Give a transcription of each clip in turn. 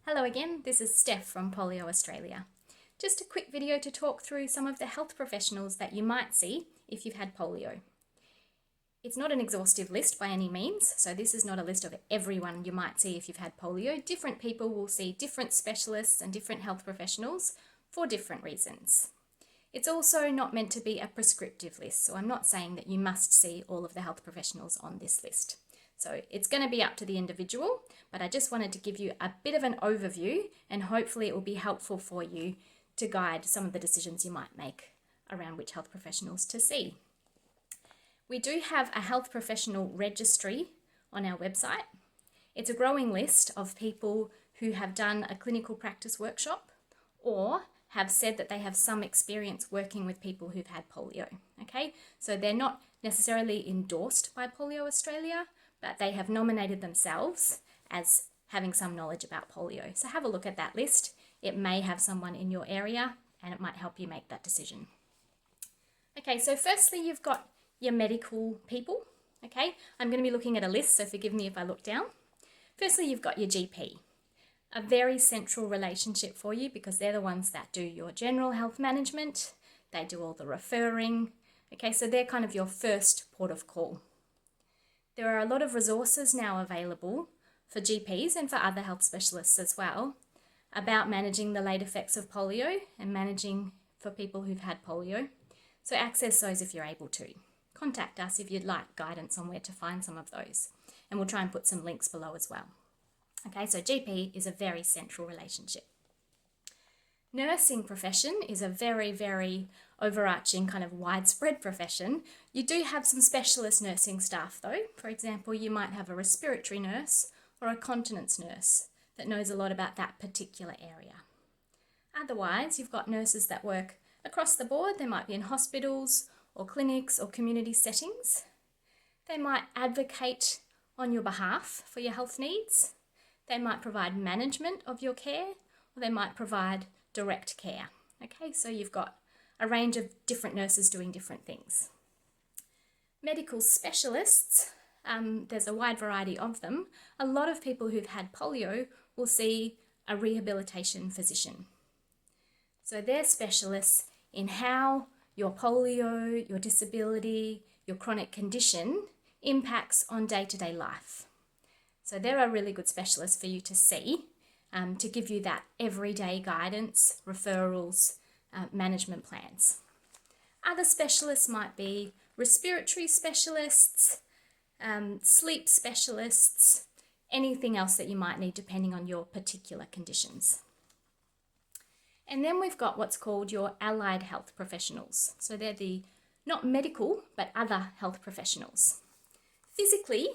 Hello again, this is Steph from Polio Australia. Just a quick video to talk through some of the health professionals that you might see if you've had polio. It's not an exhaustive list by any means, so this is not a list of everyone you might see if you've had polio. Different people will see different specialists and different health professionals for different reasons. It's also not meant to be a prescriptive list, so I'm not saying that you must see all of the health professionals on this list. So it's going to be up to the individual, but I just wanted to give you a bit of an overview and hopefully it will be helpful for you to guide some of the decisions you might make around which health professionals to see. We do have a health professional registry on our website. It's a growing list of people who have done a clinical practice workshop or have said that they have some experience working with people who've had polio. Okay, so they're not necessarily endorsed by Polio Australia, but they have nominated themselves as having some knowledge about polio. So have a look at that list. It may have someone in your area and it might help you make that decision. Okay, so firstly you've got your medical people. Okay, I'm going to be looking at a list, so forgive me if I look down. Firstly, you've got your GP. A very central relationship for you because they're the ones that do your general health management. They do all the referring. Okay, so they're kind of your first port of call. There are a lot of resources now available for GPs and for other health specialists as well about managing the late effects of polio and managing for people who've had polio. So access those if you're able to. Contact us if you'd like guidance on where to find some of those. And we'll try and put some links below as well. Okay, so GP is a very central relationship. Nursing profession is a very, very overarching kind of widespread profession. You do have some specialist nursing staff though. For example, you might have a respiratory nurse or a continence nurse that knows a lot about that particular area. Otherwise, you've got nurses that work across the board. They might be in hospitals or clinics or community settings. They might advocate on your behalf for your health needs. They might provide management of your care, or they might provide direct care. Okay, so you've got a range of different nurses doing different things. Medical specialists, there's a wide variety of them. A lot of people who've had polio will see a rehabilitation physician. So they're specialists in how your polio, your disability, your chronic condition impacts on day-to-day life. So they're a really good specialist for you to see to give you that everyday guidance, referrals, management plans. Other specialists might be respiratory specialists, sleep specialists, anything else that you might need depending on your particular conditions. And then we've got what's called your allied health professionals. So they're the not medical, but other health professionals. Physically,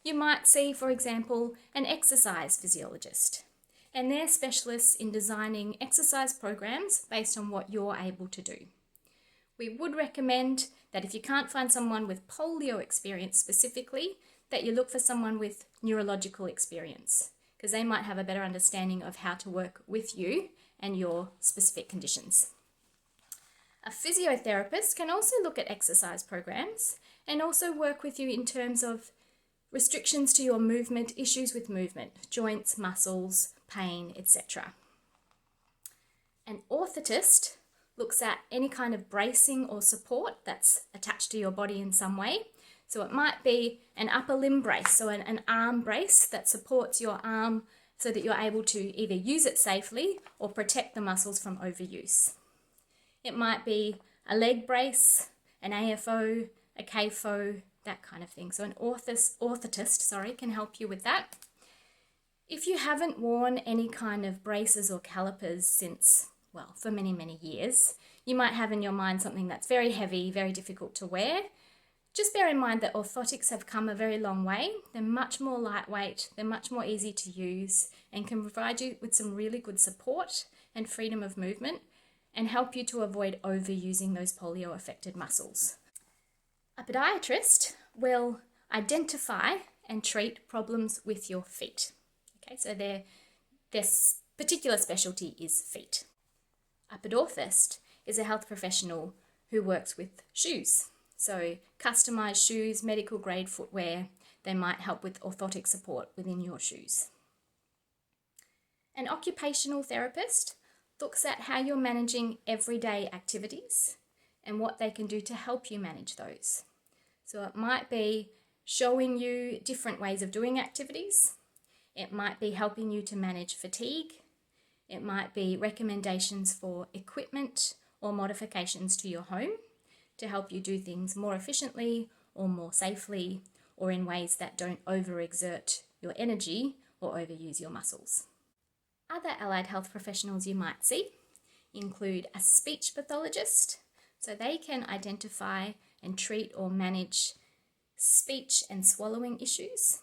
you might see, for example, an exercise physiologist, and they're specialists in designing exercise programs based on what you're able to do. We would recommend that if you can't find someone with polio experience specifically, that you look for someone with neurological experience, because they might have a better understanding of how to work with you and your specific conditions. A physiotherapist can also look at exercise programs and also work with you in terms of restrictions to your movement, issues with movement, joints, muscles, pain, etc. An orthotist looks at any kind of bracing or support that's attached to your body in some way. So it might be an upper limb brace, so an arm brace that supports your arm so that you're able to either use it safely or protect the muscles from overuse. It might be a leg brace, an AFO, a KFO, that kind of thing. So an orthotist can help you with that. If you haven't worn any kind of braces or calipers since, well, for many, many years, you might have in your mind something that's very heavy, very difficult to wear. Just bear in mind that orthotics have come a very long way. They're much more lightweight, they're much more easy to use, and can provide you with some really good support and freedom of movement and help you to avoid overusing those polio-affected muscles. A podiatrist will identify and treat problems with your feet. Okay, so their particular specialty is feet. A podorthist is a health professional who works with shoes. So customized shoes, medical grade footwear, they might help with orthotic support within your shoes. An occupational therapist looks at how you're managing everyday activities and what they can do to help you manage those. So it might be showing you different ways of doing activities. It might be helping you to manage fatigue. It might be recommendations for equipment or modifications to your home to help you do things more efficiently or more safely, or in ways that don't overexert your energy or overuse your muscles. Other allied health professionals you might see include a speech pathologist, so they can identify and treat or manage speech and swallowing issues.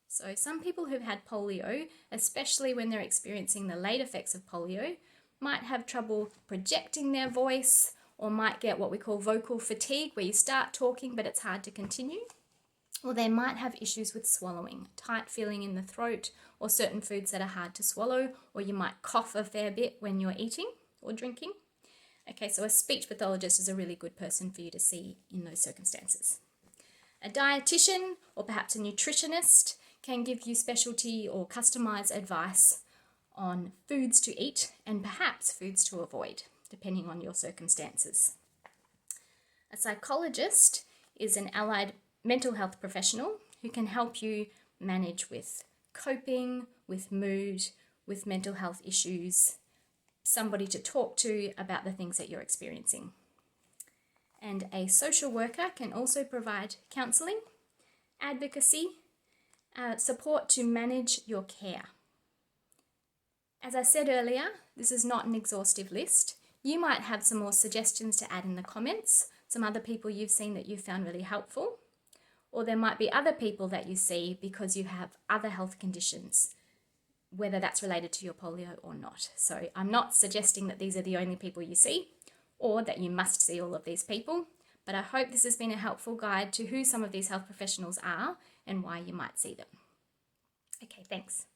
So some people who've had polio, especially when they're experiencing the late effects of polio, might have trouble projecting their voice, or might get what we call vocal fatigue, where you start talking but it's hard to continue. Or they might have issues with swallowing, tight feeling in the throat, or certain foods that are hard to swallow, or you might cough a fair bit when you're eating or drinking. Okay, so a speech pathologist is a really good person for you to see in those circumstances. A dietitian or perhaps a nutritionist can give you specialty or customized advice on foods to eat and perhaps foods to avoid, depending on your circumstances. A psychologist is an allied mental health professional who can help you manage with coping, with mood, with mental health issues, somebody to talk to about the things that you're experiencing. And a social worker can also provide counselling, advocacy, support to manage your care. As I said earlier, this is not an exhaustive list. You might have some more suggestions to add in the comments, some other people you've seen that you found really helpful, or there might be other people that you see because you have other health conditions, whether that's related to your polio or not. So I'm not suggesting that these are the only people you see or that you must see all of these people, but I hope this has been a helpful guide to who some of these health professionals are and why you might see them. Okay, thanks.